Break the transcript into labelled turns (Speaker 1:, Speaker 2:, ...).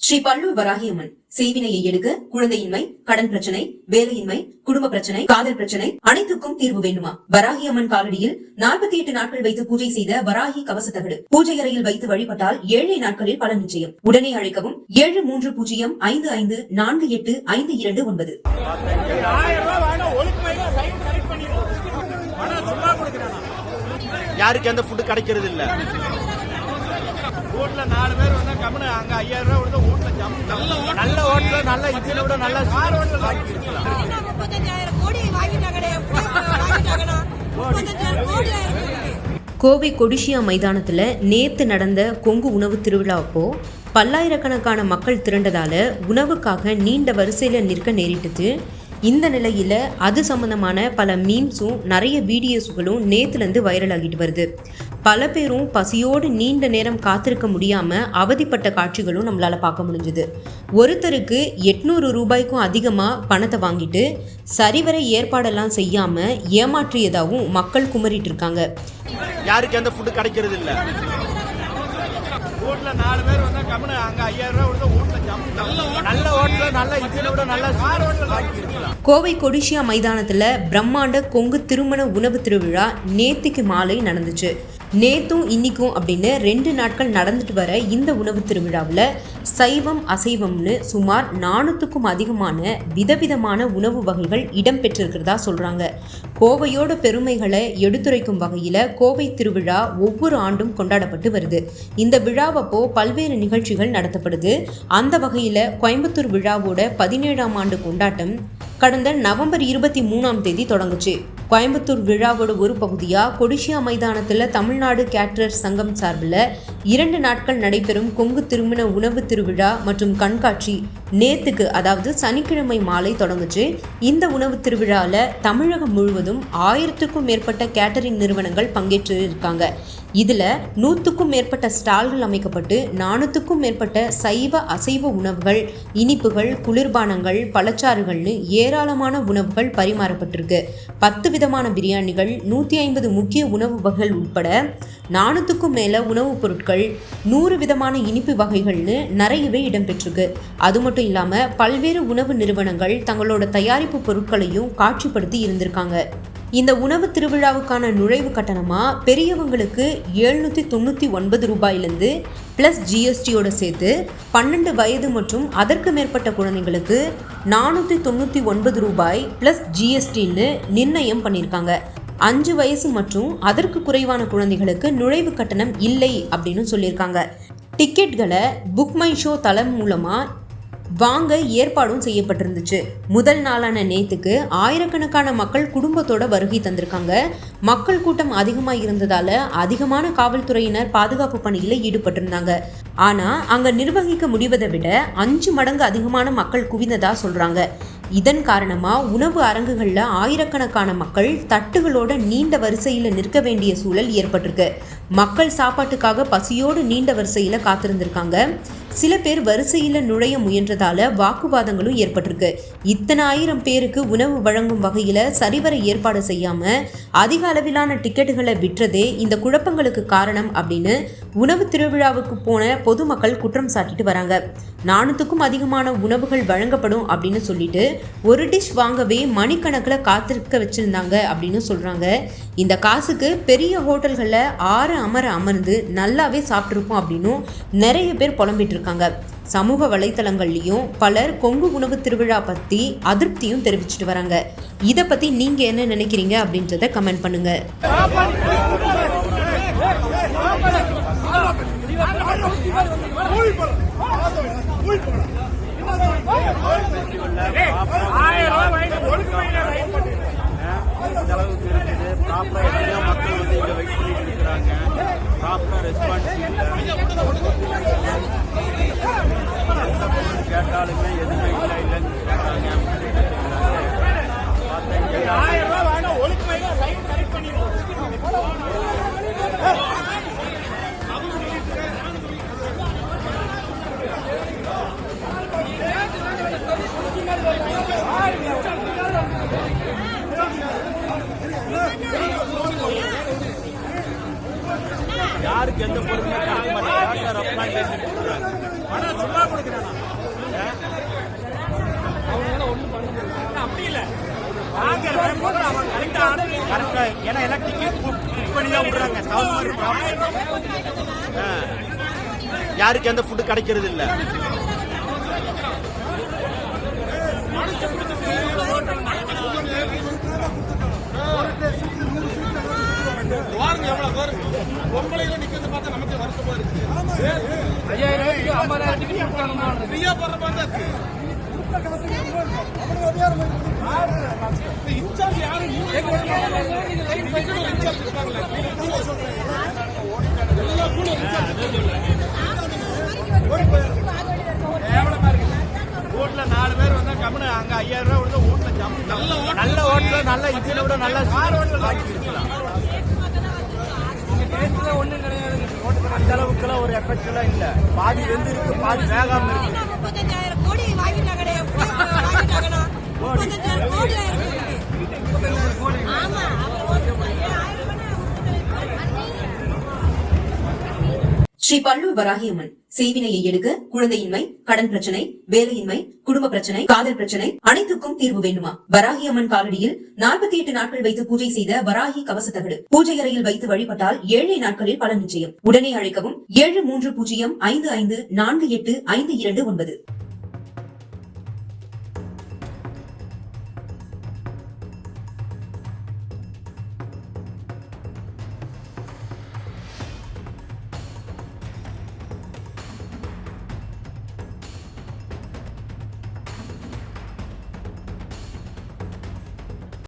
Speaker 1: ஸ்ரீ பல்லூர் வராகியம்மன் செய்வினையை எடுக்க குழந்தையின்மை, கடன் பிரச்சனை, வேலையின்மை, குடும்ப பிரச்சனை, காதல் பிரச்சனை அனைத்துக்கும் தீர்வு வேண்டுமா? வராகியம்மன் காலடியில் 48 நாட்கள் வைத்து பூஜை செய்த வராகி கவச தகடு பூஜை அறையில் வைத்து வழிபட்டால் 7 நாட்களில் பலன் நிச்சயம். உடனே அழைக்கவும் 7305548529.
Speaker 2: யாருக்கு எந்த ஃபுட் கிடைக்கிறது இல்ல. வீட்டுல 4 பேர் வந்தா கம்முனு அங்க 5000 ரூபாய் கொடுத்து வீட்டுல நல்ல ஹோட்டல நல்ல இட்லி விட நல்ல கார் ஹோட்டல் வாங்கி இருக்கலாம்.
Speaker 3: 35,000 கோடி வாங்கிட்டாங்கடே.
Speaker 1: கோவை கொடிஷியா மைதானத்துல நேத்து நடந்த கொங்கு உணவு திருவிழா அப்போ பல்லாயிரக்கணக்கான மக்கள் திரண்டதால உணவுக்காக நீண்ட வரிசையில நிற்க நேரிட்டது. இந்த நிலையில் அது சம்மந்தமான பல மீம்ஸும் நிறைய வீடியோஸுகளும் நேற்றுலேருந்து வைரல் ஆகிட்டு வருது. பல பேரும் பசியோடு நீண்ட நேரம் காத்திருக்க முடியாமல் அவதிப்பட்ட காட்சிகளும் நம்மளால் பார்க்க முடிஞ்சுது. ஒருத்தருக்கு 800 ரூபாய்க்கும் அதிகமாக பணத்தை வாங்கிட்டு சரிவர ஏற்பாடெல்லாம் செய்யாமல் ஏமாற்றியதாகவும் மக்கள் குமரிட்டு இருக்காங்க.
Speaker 2: யாருக்கு எந்த ஃபுட்டு கிடைக்கிறது இல்லை. வீட்டுல 4 பேர் வந்தா கம்முனு அங்க 5000 ரூபாய் கொடுத்து வீட்டுல நல்ல ஹோட்டல நல்ல இட்லி விட நல்ல கார் ஹோட்டல் வாங்கி இருக்கலாம்.
Speaker 1: கோவை கொடிஷியா மைதானத்துல பிரம்மாண்ட கொங்கு திருமண உணவு திருவிழா நேத்திக்கு மாலை நடந்துச்சு. நேத்தும் இன்னிக்கும் அப்படின்னு 2 நாட்கள் நடந்துட்டு வர இந்த உணவு திருவிழாவில் சைவம் அசைவம்னு சுமார் 400க்கும் அதிகமான விதவிதமான உணவு வகைகள் இடம்பெற்றிருக்கிறதா சொல்றாங்க. கோவையோட பெருமைகளை எடுத்துரைக்கும் வகையில் கோவை திருவிழா ஒவ்வொரு ஆண்டும் கொண்டாடப்பட்டு வருது. இந்த விழாவப்போ பல்வேறு நிகழ்ச்சிகள் நடத்தப்படுது. அந்த வகையில் கோயம்புத்தூர் விழாவோட 17ஆம் ஆண்டு கொண்டாட்டம் கடந்த நவம்பர் 23ஆம் தேதி தொடங்குச்சு. கோயம்புத்தூர் விழாவோட ஒரு பகுதியாக கொடிஷியா மைதானத்தில் தமிழ்நாடு கேட்டரர்ஸ் சங்கம் சார்பில் 2 நாட்கள் நடைபெறும் கொங்கு திருமண உணவு திருவிழா மற்றும் கண்காட்சி நேத்துக்கு அதாவது சனிக்கிழமை மாலை தொடங்குச்சு. இந்த உணவு திருவிழாவில் தமிழகம் முழுவதும் 1000க்கும் மேற்பட்ட கேட்டரிங் நிறுவனங்கள் பங்கேற்று இருக்காங்க. இதில் 100க்கும் மேற்பட்ட ஸ்டால்கள் அமைக்கப்பட்டு 400க்கும் மேற்பட்ட சைவ அசைவ உணவுகள், இனிப்புகள், குளிர்பானங்கள், பழச்சாறுகள்னு ஏராளமான உணவுகள் பரிமாறப்பட்டிருக்கு. 10 விதமான பிரியாணிகள், 150 முக்கிய உணவு வகைகள் உட்பட 400க்கும் மேல உணவுப் பொருட்கள், 100 விதமான இனிப்பு வகைகள்னு நிறையவே இடம்பெற்றிருக்கு. அது மட்டும் இல்லாமல் பல்வேறு உணவு நிறுவனங்கள் தங்களோட தயாரிப்பு பொருட்களையும் காட்சிப்படுத்தி இருந்திருக்காங்க. இந்த உணவு திருவிழாவுக்கான நுழைவு கட்டணமாக பெரியவங்களுக்கு 799 ரூபாயிலிருந்து ப்ளஸ் ஜிஎஸ்டியோட சேர்த்து 12 வயது மற்றும் அதற்கு மேற்பட்ட குழந்தைங்களுக்கு 499 ரூபாய் ப்ளஸ் ஜிஎஸ்டின்னு நிர்ணயம் பண்ணியிருக்காங்க. 5 வயசு மற்றும் அதற்கு குறைவான குழந்தைகளுக்கு நுழைவு கட்டணம் இல்லை அப்படின்னு சொல்லியிருக்காங்க. டிக்கெட்களை புக் மை ஷோ தளம் மூலமாக வாங்க ஏற்பாடும் செய்யப்பட்டிருந்துச்சு. முதல் நாளான நேத்துக்கு ஆயிரக்கணக்கான மக்கள் குடும்பத்தோட வருகை தந்திருக்காங்க. மக்கள் கூட்டம் அதிகமாக இருந்ததால அதிகமான காவல்துறையினர் பாதுகாப்பு பணியில் ஈடுபட்டிருந்தாங்க. ஆனால் அங்கே நிர்வகிக்க முடிவதை விட 5 மடங்கு அதிகமான மக்கள் குவிந்ததா சொல்றாங்க. இதன் காரணமாக உணவு அரங்குகளில் ஆயிரக்கணக்கான மக்கள் தட்டுகளோட நீண்ட வரிசையில் நிற்க வேண்டிய சூழல் ஏற்பட்டிருக்கு. மக்கள் சாப்பாட்டுக்காக பசியோடு நீண்ட வரிசையில் காத்திருந்திருக்காங்க. சில பேர் வரிசையில் நுழைய முயன்றதால வாக்குவாதங்களும் ஏற்பட்டிருக்கு. இத்தனை 1000 பேருக்கு உணவு வழங்கும் வகையில் சரிவர ஏற்பாடு செய்யாமல் அதிக அளவிலான டிக்கெட்டுகளை விற்றதே இந்த குழப்பங்களுக்கு காரணம் அப்படின்னு உணவு திருவிழாவுக்கு போன பொதுமக்கள் குற்றம் சாட்டிட்டு வராங்க. 400க்கும் அதிகமான உணவுகள் வழங்கப்படும் அப்படின்னு சொல்லிட்டு ஒரு டிஷ் வாங்கவே மணிக்கணக்கில் காத்திருக்க வச்சிருந்தாங்க அப்படின்னு சொல்றாங்க. இந்த காசுக்கு பெரிய ஹோட்டல்களில் 6 அமர அமர்ந்து நல்லாவே சாப்பிட்ருப்போம் அப்படின்னும் நிறைய பேர் புலம்பிட்டு இருக்காங்க. சமூக வலைத்தளங்கள்லையும் பலர் கொங்கு உணவு திருவிழா பற்றி அதிருப்தியும் தெரிவிச்சுட்டு வராங்க. இதை பற்றி நீங்கள் என்ன நினைக்கிறீங்க அப்படின்றத கமெண்ட் பண்ணுங்க.
Speaker 2: செலவுக்கு இருக்குது. ப்ராப்பராக எத்தனையோ மக்கள் வந்து இங்கே வெயிட் பண்ணிட்டு இருக்கிறாங்க. ப்ராப்பராக ரெஸ்பான்ஸ் இல்லை. எந்த பொருள் கேட்டாலுமே எதுவுமே இல்லை இல்லைன்னு சொல்கிறாங்க. யாருக்கு எந்த பொருளுமே கிடைக்க மாட்டேங்குது. ரஃப்னா பேசிட்டு இருக்கிறாங்க. ஆனால் சும்மா கொடுக்குறாங்க. ஏன்னா எல்லாம் டிக்கெட் புக் பண்ணி தான் விடுறாங்க. யாருக்கு எந்த ஃபுட்டு கிடைக்கிறது இல்ல. வீட்டுல 4 பேர் வந்தா கம்முனு அங்க 5000 ரூபாய் கொடுத்தா வீட்டுல ஜம்மு நல்ல ஹோட்டல நல்ல இட்லி விட நல்ல கார் ஹோட்டல் வாங்கி இருக்கலாம். அந்த அளவுக்குலாம் ஒரு எஃபெக்ட் எல்லாம் இல்ல. பாதி வெந்து இருக்கு, பாதி வேகாம இருக்கு.
Speaker 3: 35,000 கோடி வாங்கிட்டாங்கடே. வாங்கிட்டாங்கடா 35,000 கோடி ஆயிருக்கு. ஆமா
Speaker 1: ஸ்ரீ பல்லூர் வராகியம்மன் செய்வினையை எடுக்க குழந்தையின்மை, கடன் பிரச்சனை, வேலையின்மை, குடும்ப பிரச்சனை, காதல் பிரச்சனை அனைத்துக்கும் தீர்வு வேண்டுமா? வராகியம்மன் காலடியில் 48 நாட்கள் வைத்து பூஜை செய்த வராகி கவச தகடு பூஜை அறையில் வைத்து வழிபட்டால் 7 நாட்களில் பலன் நிச்சயம். உடனே அழைக்கவும் 7305548529.